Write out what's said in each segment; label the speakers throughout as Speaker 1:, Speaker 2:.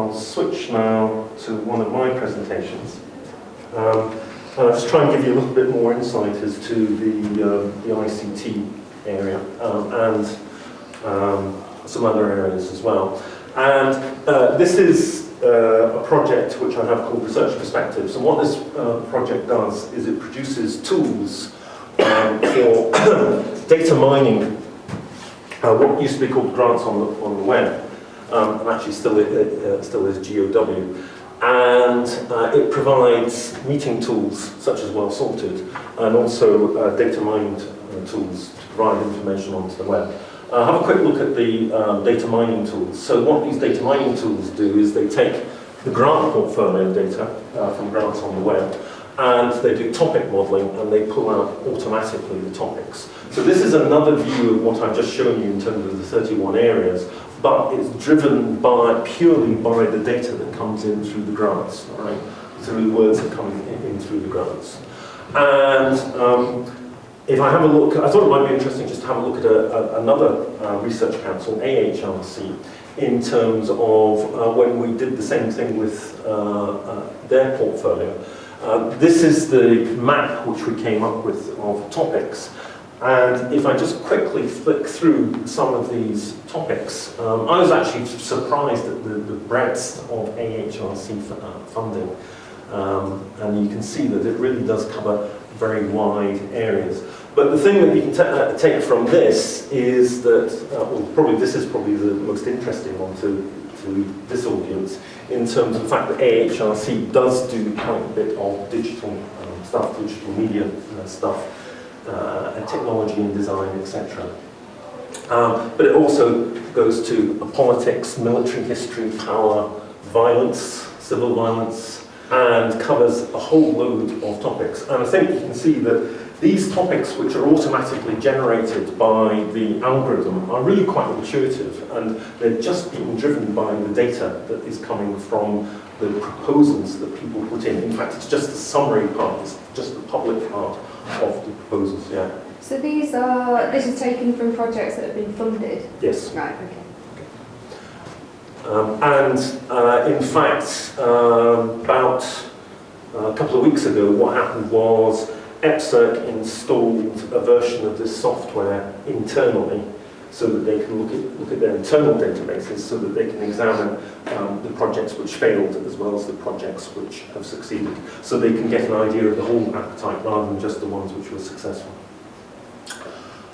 Speaker 1: I'll switch now to one of my presentations. And I'll just try and give you a little bit more insight as to the ICT area and some other areas as well. And this is a project which I have called Research Perspectives. And what this project does is it produces tools for data mining, what used to be called grants on the web, and actually still is GOW. And it provides meeting tools such as Well Sorted, and also data mining tools to provide information onto the web. Have a quick look at the data mining tools. So what these data mining tools do is they take the grant portfolio data from grants on the web, and they do topic modeling, and they pull out automatically the topics. So this is another view of what I've just shown you in terms of the 31 areas, but it's driven purely by the data that comes in through the grants, right? Through the words that come in through the grants. And if I have a look, I thought it might be interesting just to have a look at another research council, AHRC, in terms of when we did the same thing with their portfolio. This is the map which we came up with of topics. And if I just quickly flick through some of these topics, I was actually surprised at the breadth of AHRC funding. And you can see that it really does cover very wide areas. But the thing that you can take from this is that, this is probably the most interesting one to this audience, in terms of the fact that AHRC does do quite a bit of digital stuff, digital media stuff, and technology and design, etc. But it also goes to politics, military history, power, violence, civil violence, and covers a whole load of topics. And I think you can see that these topics, which are automatically generated by the algorithm, are really quite intuitive, and they're just being driven by the data that is coming from the proposals that people put in. In fact, it's just the summary part, it's just the public part of the proposals, yeah.
Speaker 2: So this is taken from projects that have been funded?
Speaker 1: Yes.
Speaker 2: Right, okay.
Speaker 1: In fact, about a couple of weeks ago, what happened was EPSRC installed a version of this software internally so that they can look at their internal databases, so that they can examine the projects which failed as well as the projects which have succeeded, so they can get an idea of the whole appetite rather than just the ones which were successful.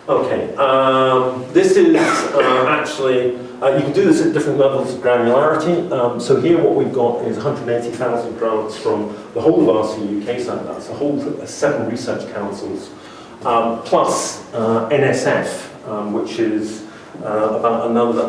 Speaker 1: Okay, this is actually, you can do this at different levels of granularity. So here what we've got is 180,000 grants from the whole of RC UK, so that's the whole 7 research councils, plus NSF, which is about another,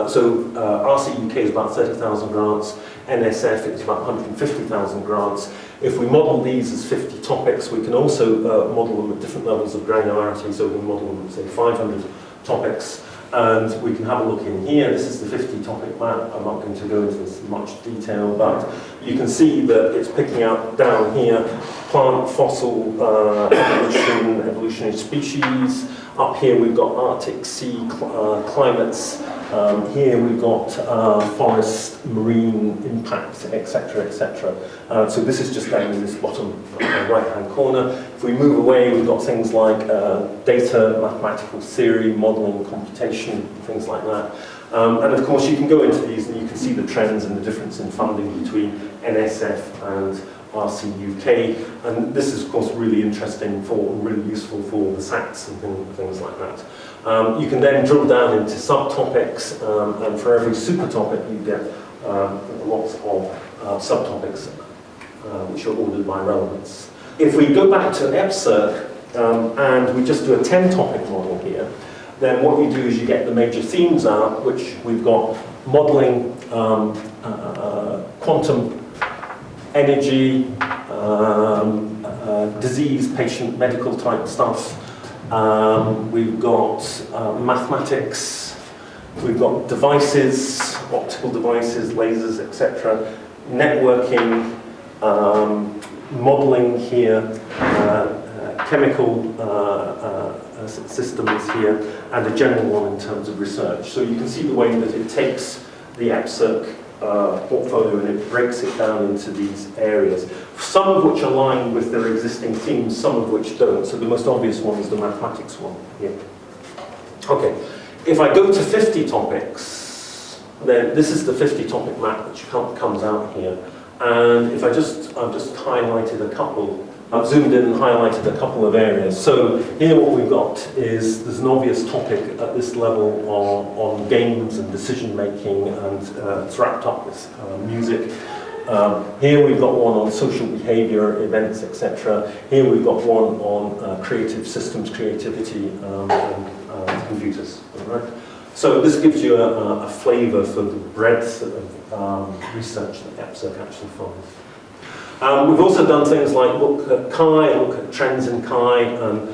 Speaker 1: RC UK is about 30,000 grants, NSF is about 150,000 grants. If we model these as 50 topics, we can also model them at different levels of granularity, so we can model them, say, 500 topics, and we can have a look in here. This is the 50 topic map. I'm not going to go into this in much detail, but you can see that it's picking out down here plant, fossil, evolutionary species. Up here we've got Arctic sea climates. Here we've got forest, marine impact, etc., etc. So this is just down in this bottom right-hand corner. If we move away, we've got things like data, mathematical theory, modelling, computation, things like that. And of course, you can go into these and you can see the trends and the difference in funding between NSF and RC UK, and this is of course really interesting really useful for the SATs and things like that. You can then drill down into subtopics, and for every super topic you get lots of subtopics which are ordered by relevance. If we go back to EPSRC and we just do a 10 topic model here, then what you do is you get the major themes out, which we've got modelling, quantum, energy, disease, patient, medical type stuff. We've got mathematics, we've got devices, optical devices, lasers, etc. Networking, modelling here, chemical systems here, and a general one in terms of research. So you can see the way that it takes the EPSRC portfolio, and it breaks it down into these areas, some of which align with their existing themes, some of which don't. So the most obvious one is the mathematics one here. Okay, if I go to 50 topics, then this is the 50 topic map which comes out here. And if I've just highlighted a couple, I've zoomed in and highlighted a couple of areas. So here what we've got is, there's an obvious topic at this level on games and decision making, and it's wrapped up with music. Here we've got one on social behavior, events, etc. Here we've got one on creative systems, creativity, and computers. Right? So this gives you a flavour for the breadth of research that EPSOC actually finds. We've also done things like look at Chi, look at trends in Chi, and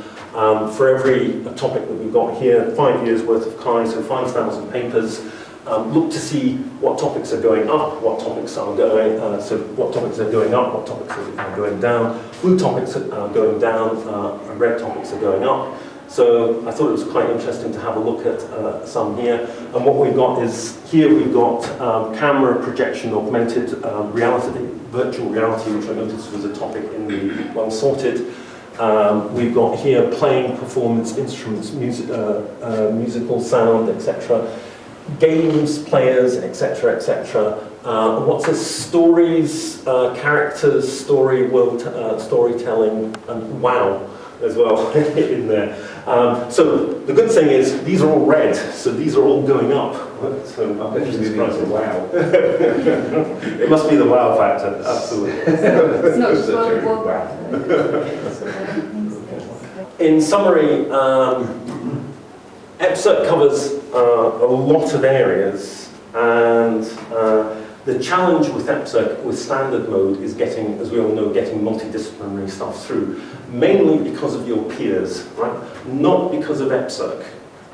Speaker 1: for every topic that we've got here, 5 years worth of Chi, so 5,000 papers. Look to see what topics are going up, what topics are going, what topics are going up, what topics are going down. Blue topics are going down, and red topics are going up. So I thought it was quite interesting to have a look at some here. And what we've got is, here we've got camera projection, augmented reality, virtual reality, which I noticed was a topic in the Well Sorted. We've got here playing, performance, instruments, musical sound, etc. Games, players, etc., etc. What's this? Stories, characters, storytelling, and wow as well in there. So the good thing is these are all red, so these are all going up. So
Speaker 3: I bet you mean wow.
Speaker 1: It must be the wow factor, absolutely.
Speaker 2: It's not just
Speaker 3: wow.
Speaker 1: In summary, EPSOC covers a lot of areas, and the challenge with EPSOC, with standard mode, is getting, as we all know, getting multidisciplinary stuff through, mainly because of your peers, right? Not because of EPSOC.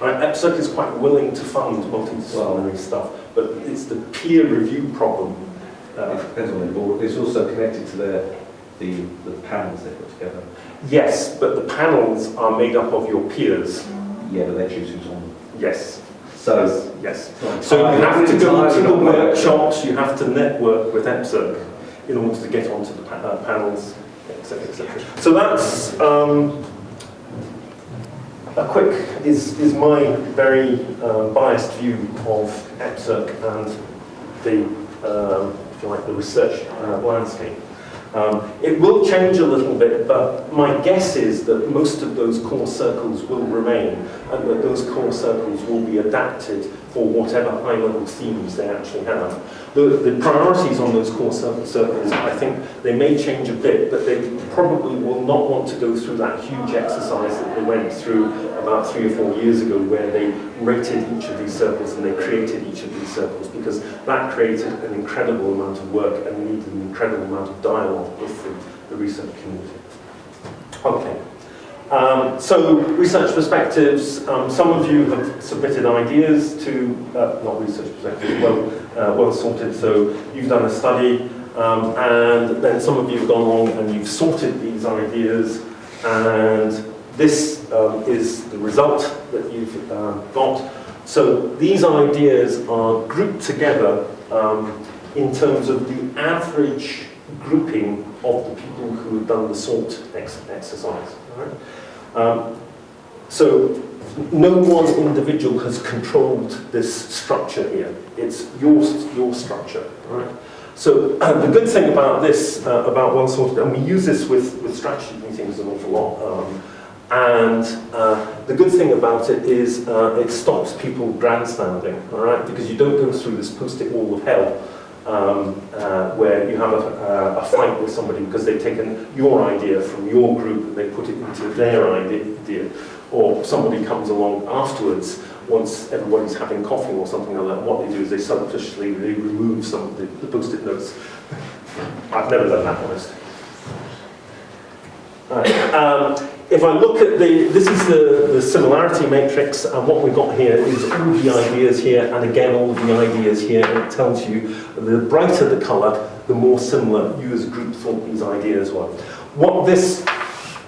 Speaker 1: Right? EPSOC is quite willing to fund multidisciplinary stuff, but it's the peer review problem.
Speaker 3: It depends on the board. It's also connected to the panels they put together.
Speaker 1: Yes, but the panels are made up of your peers.
Speaker 3: Yeah, but they choose who's on.
Speaker 1: Yes.
Speaker 3: So,
Speaker 1: yes. So you have to go to the workshops, you have to network with EPSOC in order to get onto the panels, etc., etc. So that's a quick, is my very biased view of EPSOC and the, if you like, the research landscape. It will change a little bit, but my guess is that most of those core circles will remain, and that those core circles will be adapted for whatever high-level themes they actually have. The priorities on those core circles, I think they may change a bit, but they probably will not want to go through that huge exercise that they went through about 3 or 4 years ago, where they rated each of these circles and they created each of these circles, because that created an incredible amount of work and needed an incredible amount of dialogue with the research community. Okay. So research perspectives, some of you have submitted ideas to, not research perspectives, well sorted, so you've done a study, and then some of you have gone along and you've sorted these ideas, and this is the result that you've got. So these ideas are grouped together in terms of the average grouping of the people who have done the sort exercise. All right? So no one individual has controlled this structure here. It's your structure. Right? So the good thing about this, about well sorted, and we use this with strategy meetings an awful lot, and the good thing about it is it stops people grandstanding, all right? Because you don't go through this post-it wall of hell where you have a fight with somebody because they've taken your idea from your group and they put it into their idea, or somebody comes along afterwards once everybody's having coffee or something like that. What they do is they surreptitiously remove some of the post-it notes. I've never done that, honestly. If I look at this is the similarity matrix, and what we've got here is all the ideas here, and again all the ideas here, and it tells you the brighter the colour, the more similar you as a group thought these ideas were. What this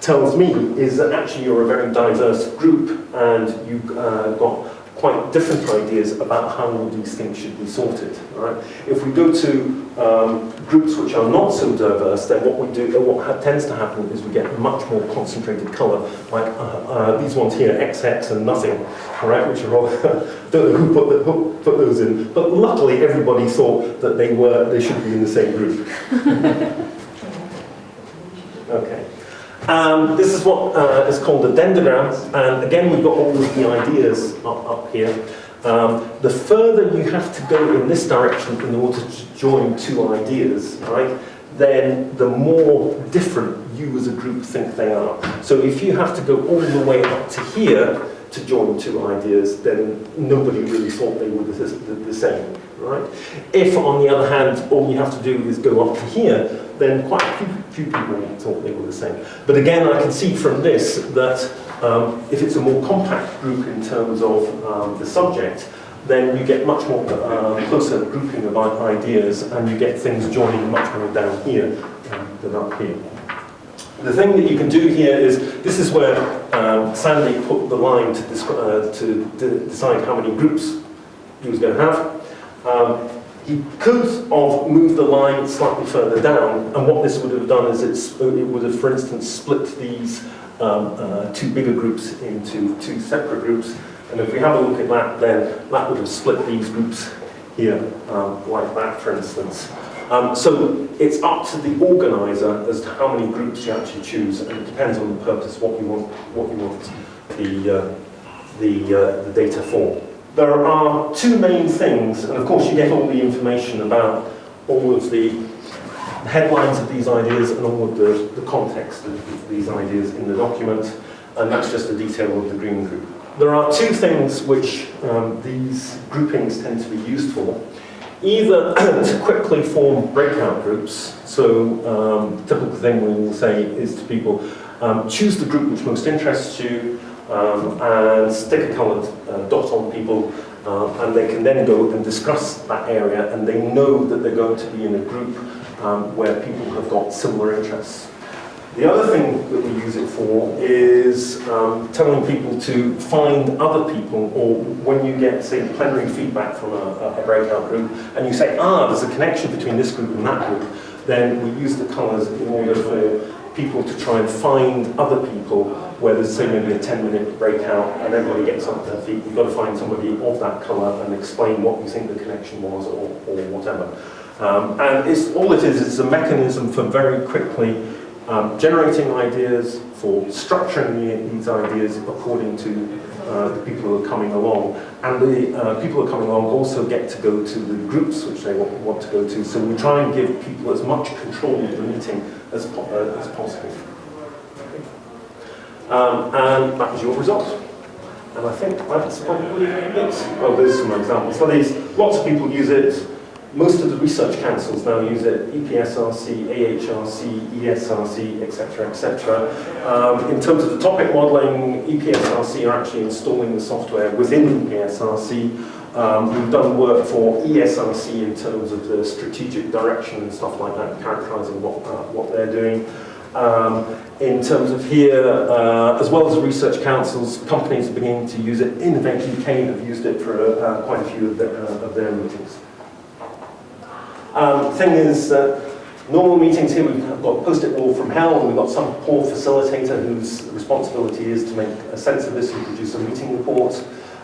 Speaker 1: tells me is that actually you're a very diverse group, and you've got quite different ideas about how all these things should be sorted. Right? If we go to groups which are not so diverse, then what tends to happen is we get much more concentrated colour, like these ones here, XX and nothing, right? Which are all, don't know who put those in, but luckily everybody thought that they should be in the same group. Okay. This is what is called a dendrogram, and again we've got all of the ideas up here. The further you have to go in this direction in order to join two ideas, right, then the more different you as a group think they are. So if you have to go all the way up to here to join two ideas, then nobody really thought they were the same, right? If, on the other hand, all you have to do is go up to here, then quite a few people thought they were the same. But again, I can see from this that if it's a more compact group in terms of the subject, then you get much more closer grouping of ideas, and you get things joining much more down here than up here. The thing that you can do here is, this is where Sandy put the line to decide how many groups he was going to have. He could have moved the line slightly further down, and what this would have done is it would have, for instance, split these two bigger groups into two separate groups. And if we have a look at that, then that would have split these groups here, like that, for instance. So it's up to the organizer as to how many groups you actually choose, and it depends on the purpose, what you want the data for. There are two main things, and of course you get all the information about all of the headlines of these ideas and all of the context of these ideas in the document, and that's just a detail of the green group. There are two things which these groupings tend to be used for. Either to quickly form breakout groups, so typical thing we will say is to people, choose the group which most interests you, and stick a coloured dot on people, and they can then go and discuss that area, and they know that they're going to be in a group where people have got similar interests. The other thing that we use it for is telling people to find other people, or when you get, say, plenary feedback from a breakout group, and you say, there's a connection between this group and that group, then we use the colours in order for people to try and find other people where there's, say, maybe a 10-minute breakout and everybody gets up their feet. You've got to find somebody of that colour and explain what you think the connection was, or whatever. And all it is a mechanism for very quickly generating ideas, for structuring these ideas according to the people who are coming along. And the people who are coming along also get to go to the groups which they want to go to. So we try and give people as much control of the meeting as possible. And that was your result. And I think that's probably it. Well, there's some examples. For these, lots of people use it. Most of the research councils now use it, EPSRC, AHRC, ESRC, etc., etc. In terms of the topic modelling, EPSRC are actually installing the software within EPSRC. We've done work for ESRC in terms of the strategic direction and stuff like that, characterising what they're doing. In terms of here, as well as research councils, companies are beginning to use it. Innovate UK have used it for quite a few of their meetings. Thing is, normal meetings here, we've got post-it wall from hell, and we've got some poor facilitator whose responsibility is to make a sense of this and produce a meeting report.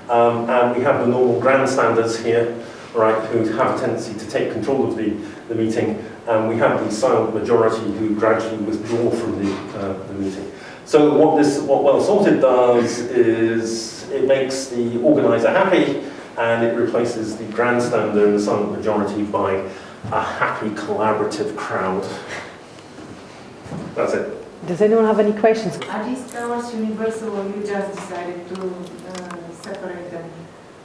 Speaker 1: And we have the normal grandstanders here, right, who have a tendency to take control of the meeting, and we have the silent majority who gradually withdraw from the meeting. So what Well Sorted does is it makes the organizer happy, and it replaces the grandstander and the silent majority by a happy, collaborative crowd. That's it.
Speaker 4: Does anyone have any questions?
Speaker 5: Are these colors universal, or you just decided to separate them?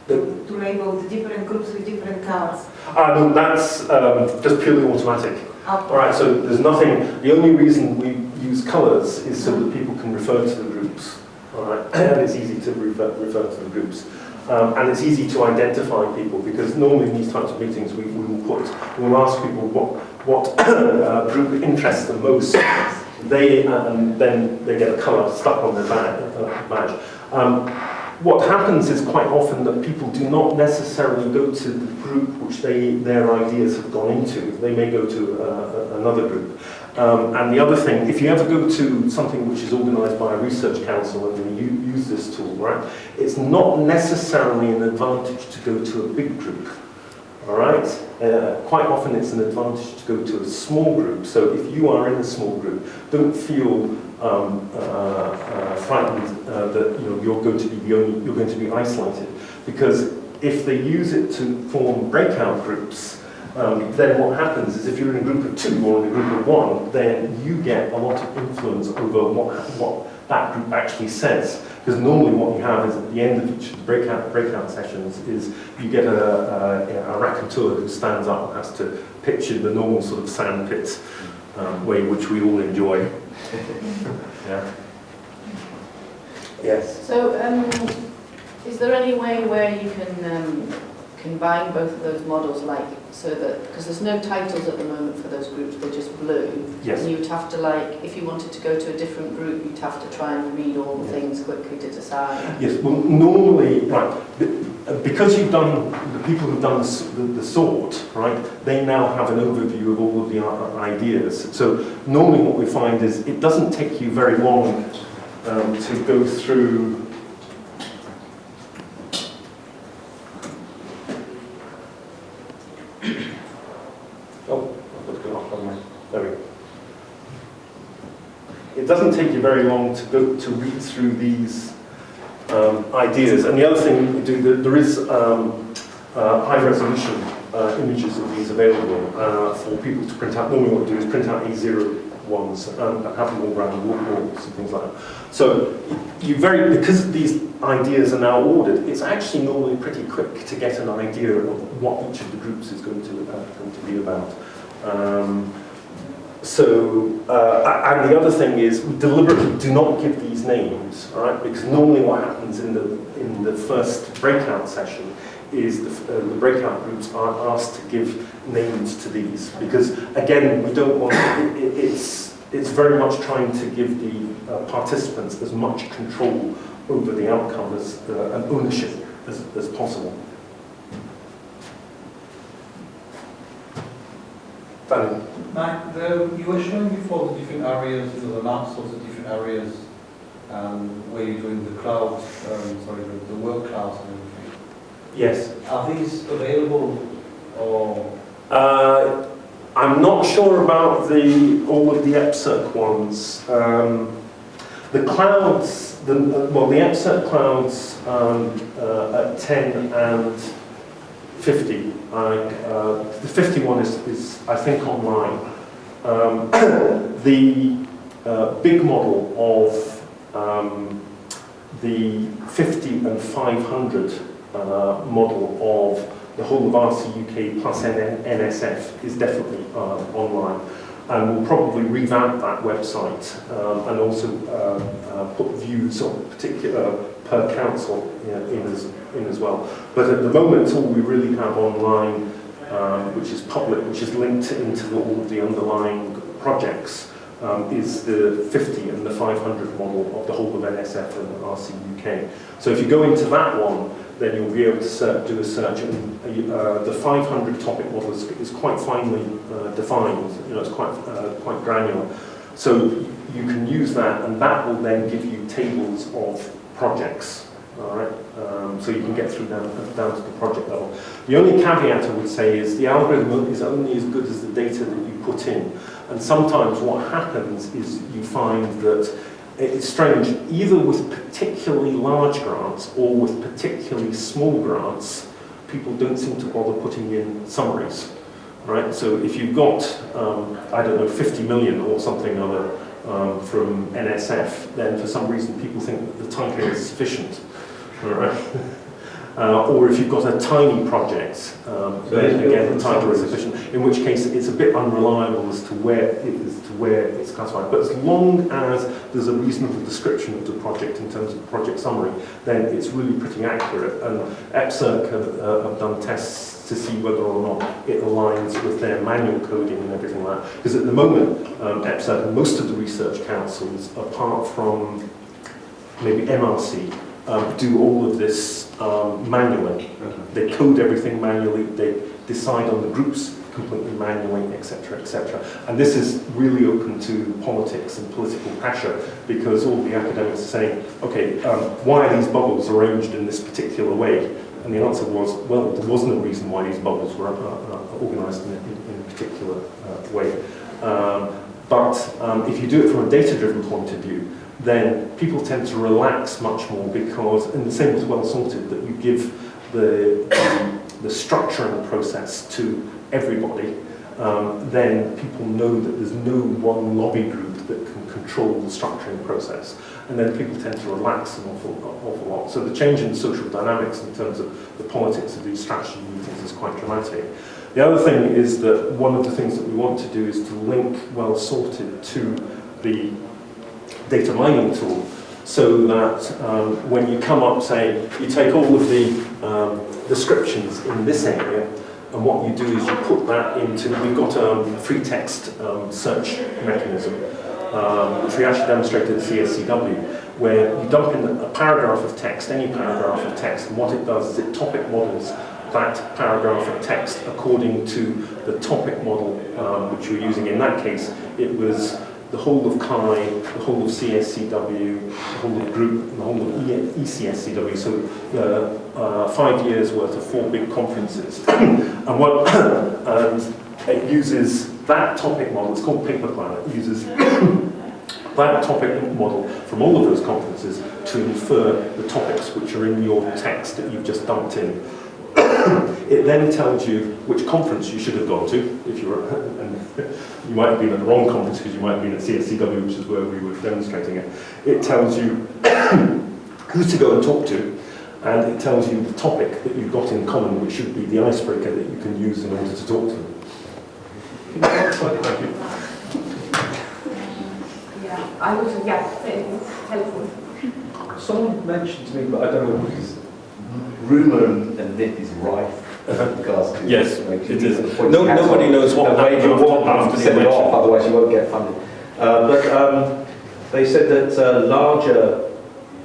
Speaker 5: To label the different groups with different colors?
Speaker 1: No, that's just purely automatic.
Speaker 5: Okay.
Speaker 1: All right, so there's nothing, the only reason we use colours is so that people can refer to the groups. All right, and it's easy to refer to the groups. And it's easy to identify people, because normally in these types of meetings we'll ask people what group interests them most. Then they get a colour stuck on their badge. what happens is quite often that people do not necessarily go to the group which their ideas have gone into. They may go to another group. And the other thing, if you ever go to something which is organised by a research council and you use this tool, right, it's not necessarily an advantage to go to a big group. All right? Quite often it's an advantage to go to a small group. So if you are in a small group, don't feel frightened that you're going to be isolated, because if they use it to form breakout groups, then what happens is if you're in a group of 2 or in a group of 1, then you get a lot of influence over what that group actually says. Because normally what you have is at the end of each of the breakout sessions is you get a raconteur who stands up and has to pitch in the normal sort of sandpit way, which we all enjoy. Yeah. Yes.
Speaker 4: So, is there any way where you can combine both of those models, like, so that, because there's no titles at the moment for those groups, they're just blue.
Speaker 1: Yes.
Speaker 4: And you'd have to, like, if you wanted to go to a different group, you'd have to try and read all the things quickly to decide.
Speaker 1: Yes, well, normally, right, because you've done, the people who've done the sort, right, they now have an overview of all of the ideas. So normally what we find is it doesn't take you very long to go through. Oh, I've got off on my, there we go. It doesn't take you very long to read through these ideas. And the other thing we do, there is high resolution images of these available for people to print out. Normally what we do is print out A0 ones and have them all around the walls and things like that. So because these ideas are now ordered, it's actually normally pretty quick to get an idea of what each of the groups is going to be about. And the other thing is, we deliberately do not give these names, all right? Because normally what happens in the first breakout session is the breakout groups are asked to give names to these, because again, we don't want it's very much trying to give the participants as much control over the outcome and ownership as possible. Danny?
Speaker 6: Mike, you were showing before the different areas, the maps of the different areas, where you're doing the clouds, the world clouds and everything.
Speaker 1: Yes.
Speaker 6: Are these available, or?
Speaker 1: I'm not sure about all of the EPSERC ones. The clouds, the EPSERC clouds at 10 and 50. The 50 one is I think online. The big model of the 50 and 500 model of the whole of RC UK plus NSF is definitely online. And we'll probably revamp that website and also put views on particular per council in as well. But at the moment, all we really have online, which is public, which is linked into all of the underlying projects, is the 50 and the 500 model of the whole of NSF and RC UK. So if you go into that one, then you'll be able to do a search, and the 500 topic model is quite finely defined. It's quite granular. So you can use that, and that will then give you tables of projects. All right, so you can get through down to the project level. The only caveat I would say is the algorithm is only as good as the data that you put in, and sometimes what happens is you find that it's strange, either with particularly large grants or with particularly small grants, people don't seem to bother putting in summaries, right? So if you've got, I don't know, 50 million or something other from NSF, then for some reason people think that the title is sufficient, all right? Or if you've got a tiny project, then again the title is sufficient, in which case it's a bit unreliable as to where it's classified. But as long as there's a reasonable description of the project in terms of project summary, then it's really pretty accurate. And EPSERC have done tests to see whether or not it aligns with their manual coding and everything like that. Because at the moment, EPSERC and most of the research councils, apart from maybe MRC, do all of this manually. They code everything manually, they decide on the groups completely manually, etc., etc. And this is really open to politics and political pressure, because all the academics are saying, okay, why are these bubbles arranged in this particular way? And the answer was, well, there wasn't a reason why these bubbles were organised in a particular way. But if you do it from a data-driven point of view, then people tend to relax much more, because, and the same with well sorted, that you give the structuring process to everybody, then people know that there's no one lobby group that can control the structuring process, and then people tend to relax an awful lot. So the change in social dynamics in terms of the politics of these strategy meetings is quite dramatic. The other thing is that one of the things that we want to do is to link well sorted to the data mining tool, so that when you come up, say, you take all of the descriptions in this area, and what you do is you put that into, we've got a free text search mechanism, which we actually demonstrated at CSCW, where you dump in a paragraph of text, any paragraph of text, and what it does is it topic models that paragraph of text according to the topic model which you're using. In that case, it was the whole of CHI, the whole of CSCW, the whole of group, and the whole of ECSCW, so 5 years worth of 4 big conferences. and it uses that topic model, it's called Paper Planet, it uses that topic model from all of those conferences to infer the topics which are in your text that you've just dumped in. It then tells you which conference you should have gone to, if you were, and you might have been at the wrong conference because you might have been at CSCW, which is where we were demonstrating it. It tells you who to go and talk to, and it tells you the topic that you've got in common, which should be the icebreaker that you can use in order to talk to them. Thank you.
Speaker 5: Yeah, I would, yeah, it's helpful.
Speaker 3: Someone mentioned to me, but I don't know because rumour and myth is rife with regards to
Speaker 1: Yes,
Speaker 3: it
Speaker 1: is. Nobody knows what happened after the
Speaker 3: set it
Speaker 1: election.
Speaker 3: off, otherwise you won't get funded. But they said that larger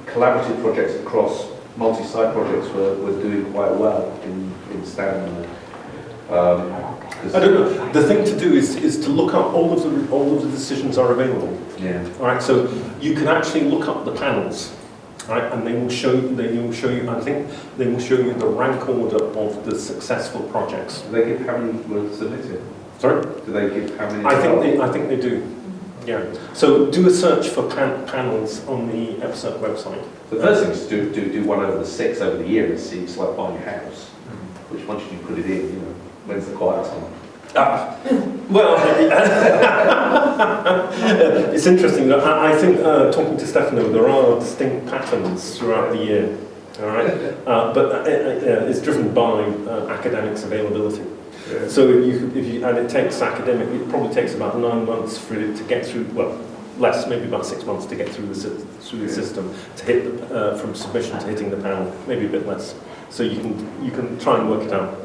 Speaker 3: collaborative projects across multi-site projects were doing quite well in Stanmore.
Speaker 1: I don't know. The thing to do is to look up all of the decisions are available.
Speaker 3: Yeah.
Speaker 1: All right. So you can actually look up the panels, right, and they will show you. I think they will show you the rank order of the successful projects.
Speaker 3: Do they give how many were submitted?
Speaker 1: Sorry.
Speaker 3: Do they give how many?
Speaker 1: I think they do. Yeah. So do a search for panels on the EPSA website.
Speaker 3: The first thing is to do one over the 6 over the year and see. It's like buying a house. Which once you put it in, you know, when's the quiet time?
Speaker 1: Well, it's interesting. I think talking to Stefano, there are distinct patterns throughout the year. All right, but it's driven by academics' availability.
Speaker 3: Yeah.
Speaker 1: So and it takes it probably takes about 9 months for it to get through. Well, less, maybe about 6 months to get through the system to hit from submission to hitting the panel. Maybe a bit less. So you can try and work it out.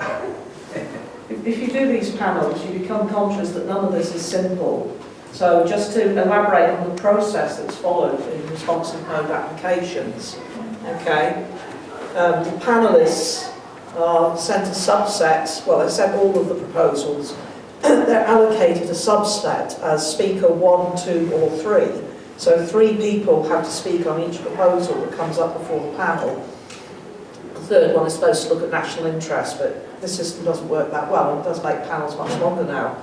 Speaker 7: If you do these panels, you become conscious that none of this is simple. So just to elaborate on the process that's followed in responsive mode applications, okay, the panelists are sent a subset, well, they're sent all of the proposals, they're allocated a subset as speaker 1, 2 or 3. So 3 people have to speak on each proposal that comes up before the panel. The third one is supposed to look at national interest, but this system doesn't work that well. It does make panels much longer now.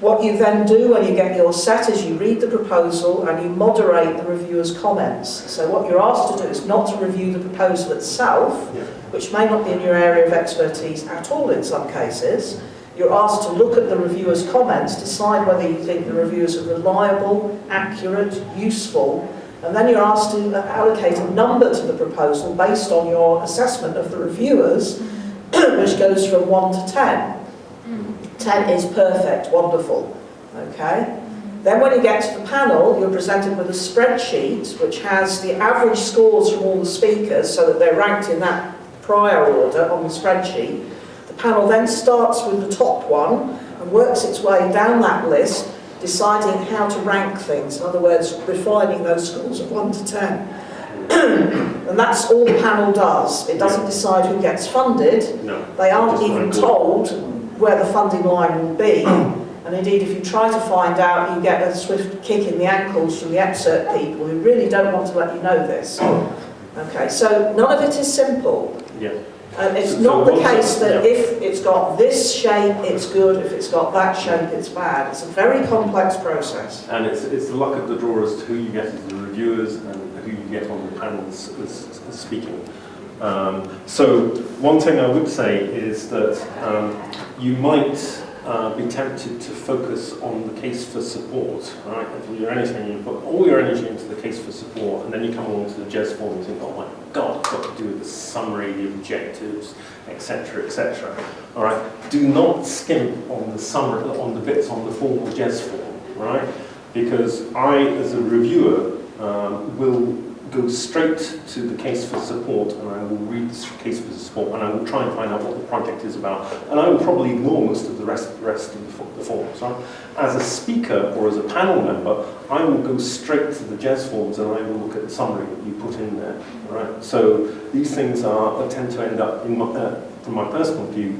Speaker 7: What you then do when you get your set is you read the proposal and you moderate the reviewer's comments. So what you're asked to do is not to review the proposal itself, which may not be in your area of expertise at all in some cases. You're asked to look at the reviewer's comments, decide whether you think the reviewers are reliable, accurate, useful, and then you're asked to allocate a number to the proposal based on your assessment of the reviewers, which goes from 1 to 10. 10 is perfect, wonderful, okay? Then when you get to the panel, you're presented with a spreadsheet which has the average scores from all the speakers so that they're ranked in that prior order on the spreadsheet. The panel then starts with the top one and works its way down that list, deciding how to rank things, in other words, refining those scores of 1 to 10. And that's all the panel does. It doesn't decide who gets funded.
Speaker 1: No.
Speaker 7: They aren't
Speaker 1: Just
Speaker 7: even
Speaker 1: very good.
Speaker 7: told where the funding line will be. And indeed, if you try to find out, you get a swift kick in the ankles from the excerpt people who really don't want to let you know this. Okay, so none of it is simple.
Speaker 1: Yeah.
Speaker 7: And it's
Speaker 1: So
Speaker 7: not the
Speaker 1: once
Speaker 7: case that
Speaker 1: yeah.
Speaker 7: if it's got this shape, it's good, if it's got that shape, it's bad. It's a very complex process.
Speaker 1: And it's the luck of the draw as to who you get as the reviewers and who you get on the panels as speaking. So one thing I would say is that you might be tempted to focus on the case for support, right? If you're anything, you put all your energy into the case for support, and then you come along to the JES form and think, oh my God, I've got to do with the summary, the objectives, etc., etc. All right? Do not skimp on the summary, on the bits on the formal JES form, right? Because I, as a reviewer, will go straight to the case for support, and I will read the case for support, and I will try and find out what the project is about, and I will probably ignore most of the rest of the forms. Right? As a speaker or as a panel member, I will go straight to the JES forms, and I will look at the summary that you put in there. Right? So these things tend to end up, from my personal view,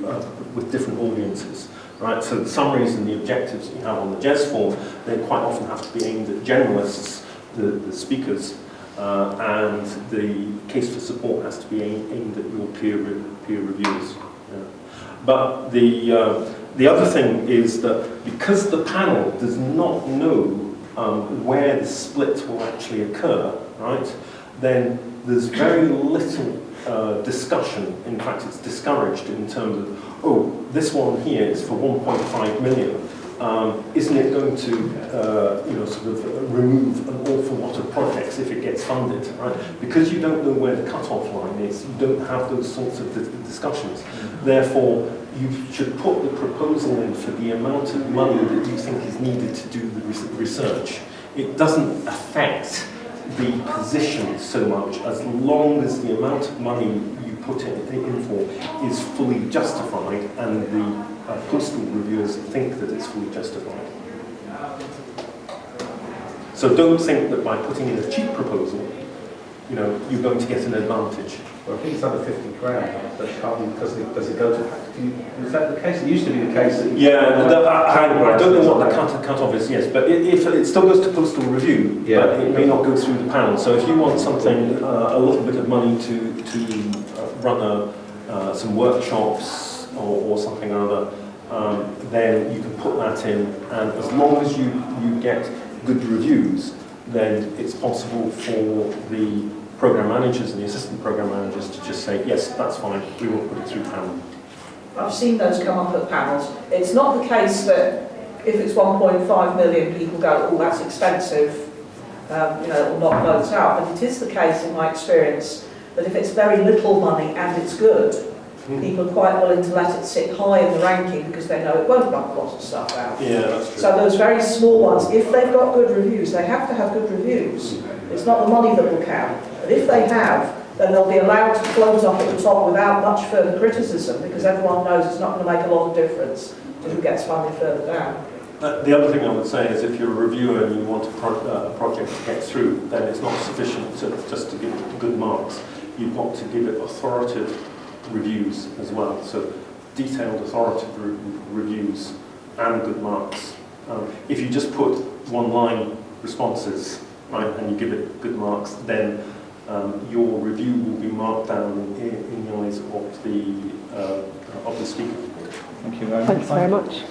Speaker 1: with different audiences. Right? So the summaries and the objectives that you have on the JES form, they quite often have to be aimed at generalists, the speakers. And the case for support has to be aimed at your peer reviewers. Yeah. But the other thing is that because the panel does not know where the split will actually occur, right? Then there's very little discussion. In fact, it's discouraged in terms of, oh, this one here is for 1.5 million. Isn't it going to, sort of remove an awful lot of projects if it gets funded, right? Because you don't know where the cut-off line is, you don't have those sorts of discussions. Therefore, you should put the proposal in for the amount of money that you think is needed to do the research. It doesn't affect the position so much as long as the amount of money you put in for is fully justified and the postal reviewers think that it's fully justified. So don't think that by putting in a cheap proposal, you're going to get an advantage.
Speaker 3: Well, I think it's under 50 grand, but it can't be because does it go to, is that the case? It used to be the case that
Speaker 1: I don't know what the cut-off is, yes, but if it still goes to postal review,
Speaker 3: yeah.
Speaker 1: But it may not go through the panel. So if you want something, a little bit of money to run some workshops or something or other, then you can put that in, and as long as you get good reviews, then it's possible for the program managers and the assistant program managers to just say, yes, that's fine, we will put it through panel.
Speaker 7: I've seen those come up at panels. It's not the case that if it's 1.5 million, people go, oh, that's expensive, it'll knock votes out. But it is the case, in my experience, that if it's very little money and it's good, people are quite willing to let it sit high in the ranking because they know it won't knock a lot of stuff out.
Speaker 1: Yeah, that's true.
Speaker 7: So those very small ones, if they've got good reviews, they have to have good reviews. It's not the money that will count. But if they have, then they'll be allowed to float up at the top without much further criticism because everyone knows it's not going to make a lot of difference to who gets funded further down.
Speaker 1: The other thing I would say is if you're a reviewer and you want a project to get through, then it's not sufficient just to give it good marks. You've got to give it authoritative reviews as well. So detailed authoritative reviews and good marks. If you just put one-line responses, right, and you give it good marks, then your review will be marked down in the eyes of the speaker.
Speaker 6: Thank you very much.
Speaker 2: Thanks very much.